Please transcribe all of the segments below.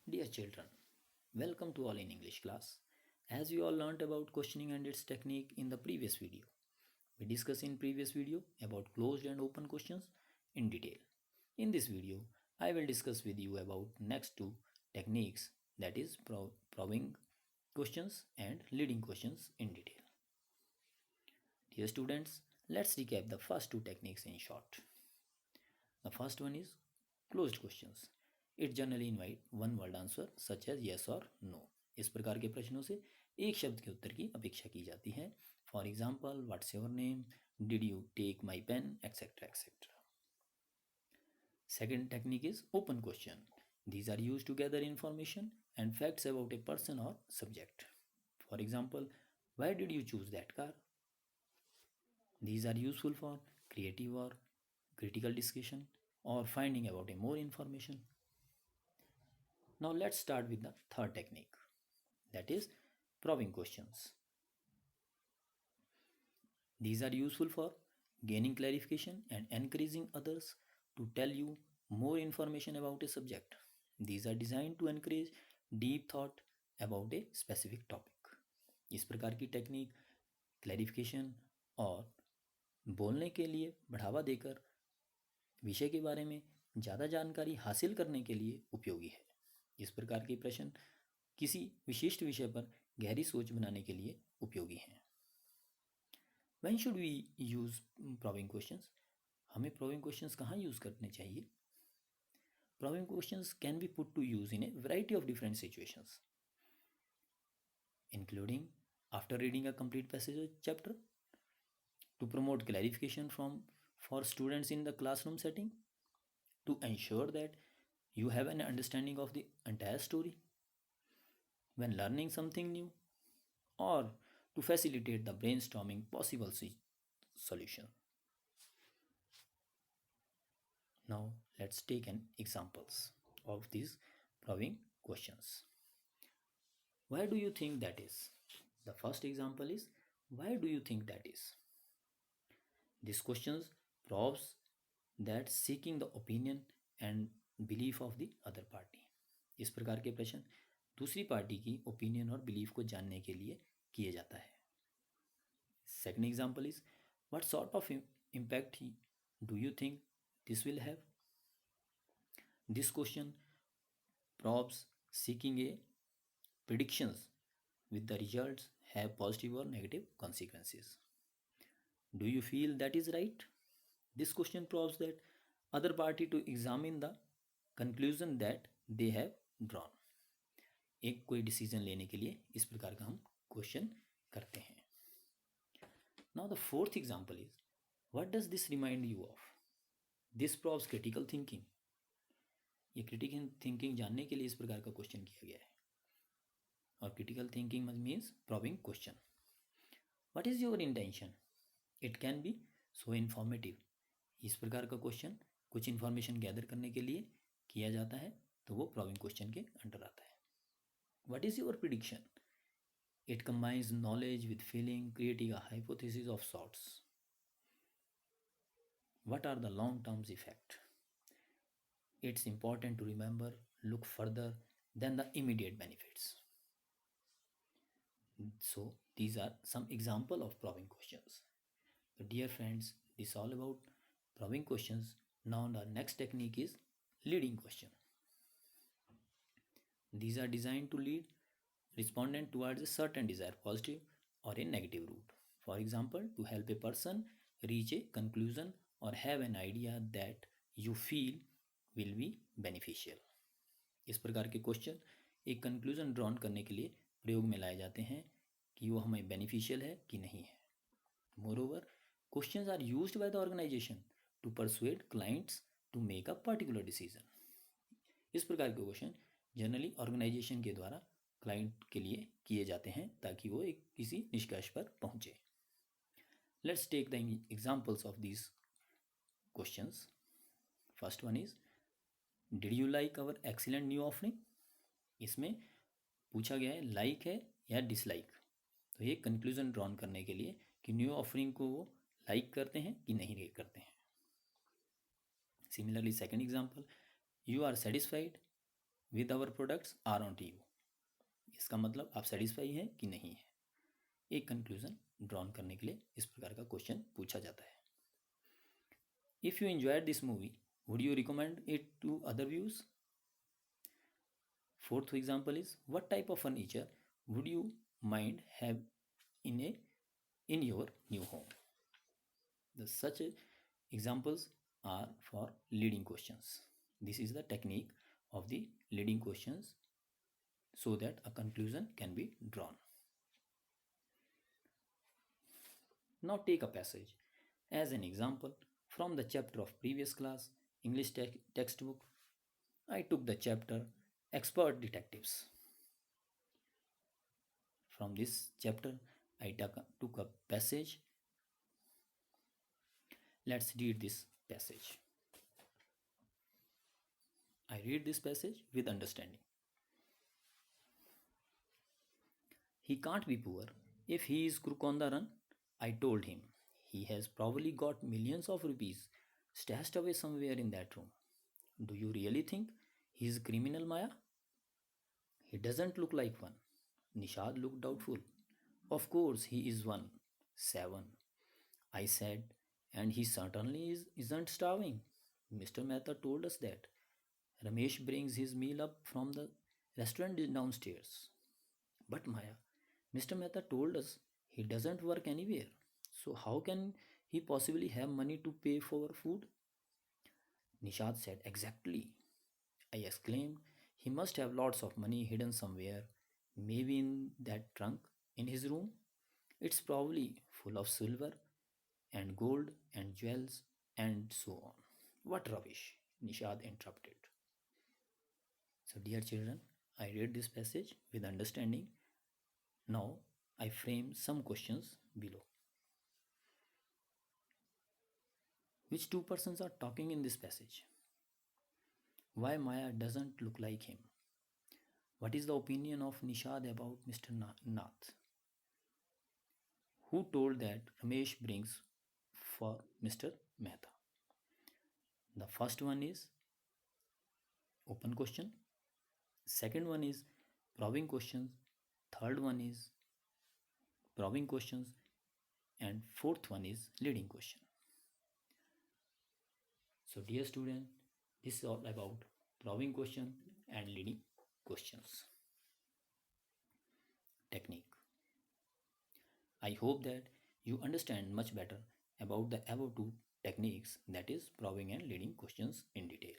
Dear children, welcome to All in English class. As we all learnt about questioning and its technique in the previous video, we discussed in previous video about closed and open questions in detail. In this video, I will discuss with you about next two techniques, that is probing questions and leading questions in detail. Dear students, let's recap the first two techniques in short. The first one is closed questions. It generally invite one word answer such as yes or no. इस प्रकार के प्रश्नों से एक शब्द के उत्तर की अपेक्षा की जाती है. For example, what's your name, did you take my pen, etcetera etcetera. Second technique is open question. These are used to gather information and facts about a person or subject. For example, why did you choose that car? These are useful for creative or critical discussion or finding about a more information. Now let's start with the third technique, that is probing questions. These are useful for gaining clarification and encouraging others to tell you more information about a subject. These are designed to encourage deep thought about a specific topic. इस प्रकार की technique clarification और बोलने के लिए बढ़ावा देकर विषय के बारे में ज़्यादा जानकारी हासिल करने के लिए उपयोगी है. इस प्रकार के प्रश्न किसी विशिष्ट विषय पर गहरी सोच बनाने के लिए उपयोगी हैं. When should we use probing questions? हमें probing questions कहाँ यूज़ करने चाहिए? Probing questions can be put to use in a variety of different situations, including after reading a complete passage or chapter, to promote clarification for students in the classroom setting, to ensure that you have an understanding of the entire story when learning something new, or to facilitate the brainstorming possible solution. Now let's take an examples of these probing questions. Why do you think that is? The first example is, why do you think that is? This question probes that seeking the opinion and belief of the other party. इस प्रकार के प्रश्न दूसरी party की opinion और belief को जानने के लिए किए जाता है. Second example is, what sort of impact do you think this will have? This question probes seeking a predictions with the results have positive or negative consequences. Do you feel that is right? This question probes that other party to examine the conclusion that they have drawn. एक कोई decision लेने के लिए इस प्रकार का हम question करते हैं. Now the fourth example is, what does this remind you of? This probes critical thinking. ये क्रिटिकल थिंकिंग जानने के लिए इस प्रकार का क्वेश्चन किया गया है. और critical thinking means probing question. What is your intention? It can be so informative. इस प्रकार का क्वेश्चन कुछ इन्फॉर्मेशन गैदर करने के लिए किया जाता है तो वो probing क्वेश्चन के अंडर आता है. What is your prediction? It combines knowledge with feeling, creating a hypothesis of sorts. What are the long-term effects? It's important to remember, look further than the immediate benefits. So these are some example of probing questions. So dear friends, this is all about probing questions. Now the next technique is leading question. These are designed to lead respondent towards a certain desired positive or a negative route. For example, to help a person reach a conclusion or have an idea that you feel will be beneficial. इस प्रकार के question एक conclusion drawn करने के लिए प्रयोग में लाए जाते हैं कि वो हमें बेनिफिशियल है कि नहीं है. Moreover, questions are used by the organisation to persuade clients to make a particular decision. इस प्रकार के क्वेश्चन जनरली ऑर्गेनाइजेशन के द्वारा क्लाइंट के लिए किए जाते हैं ताकि वो एक किसी निष्कर्ष पर पहुंचे. Let's take the examples of these questions. First one is, did you like our excellent new offering? इसमें पूछा गया है लाइक है या डिसलाइक. तो ये कंक्लूजन ड्रॉन करने के लिए कि न्यू ऑफरिंग को वो लाइक करते हैं कि नहीं करते हैं. Similarly second example, you are satisfied with our products or on to you. इसका मतलब आप सेटिस्फाई हैं कि नहीं है, एक कंक्लूजन ड्रॉन करने के लिए इस प्रकार का क्वेश्चन पूछा जाता है. If you enjoyed this movie, would you recommend it to other views? Fourth example is, what type of furniture would you mind have in your new home? The such examples are for leading questions. This is the technique of the leading questions so that a conclusion can be drawn. Now take a passage as an example from the chapter of previous class English textbook. I took the chapter Expert Detectives. From this chapter I took a passage. Let's read this passage. I read this passage with understanding. He can't be poor if he is crook on the run, I told him. He has probably got millions of rupees stashed away somewhere in that room. Do you really think he is a criminal, Maya? He doesn't look like one. Nishad looked doubtful. Of course he is one. 7. I said, and he certainly isn't starving. Mr. Mehta told us that. Ramesh brings his meal up from the restaurant downstairs. But Maya, Mr. Mehta told us he doesn't work anywhere. So how can he possibly have money to pay for food? Nishad said, exactly. I exclaimed, he must have lots of money hidden somewhere, maybe in that trunk in his room. It's probably full of silver and gold and jewels and so on. What rubbish, Nishad interrupted. So, dear children, I read this passage with understanding. Now, I frame some questions below. Which two persons are talking in this passage? Why Maya doesn't look like him? What is the opinion of Nishad about Mr. Nath? Who told that Ramesh brings for Mr. Mehta? The first one is open question. Second one is probing questions. Third one is probing questions. And fourth one is leading question. So dear student, this is all about probing question and leading questions. Technique. I hope that you understand much better about the above two techniques, that is probing and leading questions in detail.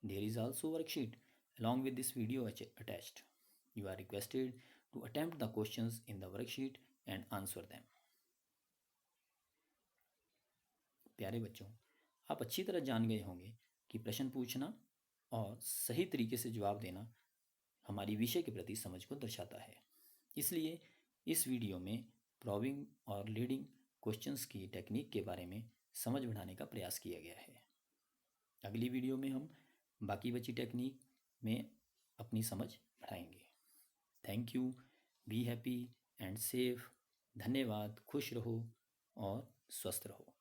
There is also a worksheet along with this video attached. You are requested to attempt the questions in the worksheet and answer them. प्यारे बच्चों, आप अच्छी तरह जान गए होंगे कि प्रश्न पूछना और सही तरीके से जवाब देना हमारी विषय के प्रति समझ को दर्शाता है. इसलिए इस वीडियो में प्रॉबिंग और लीडिंग क्वेश्चंस की टेक्निक के बारे में समझ बढ़ाने का प्रयास किया गया है. अगली वीडियो में हम बाकी बची टेक्निक में अपनी समझ बढ़ाएंगे. Thank you. Be happy and safe. धन्यवाद. खुश रहो और स्वस्थ रहो.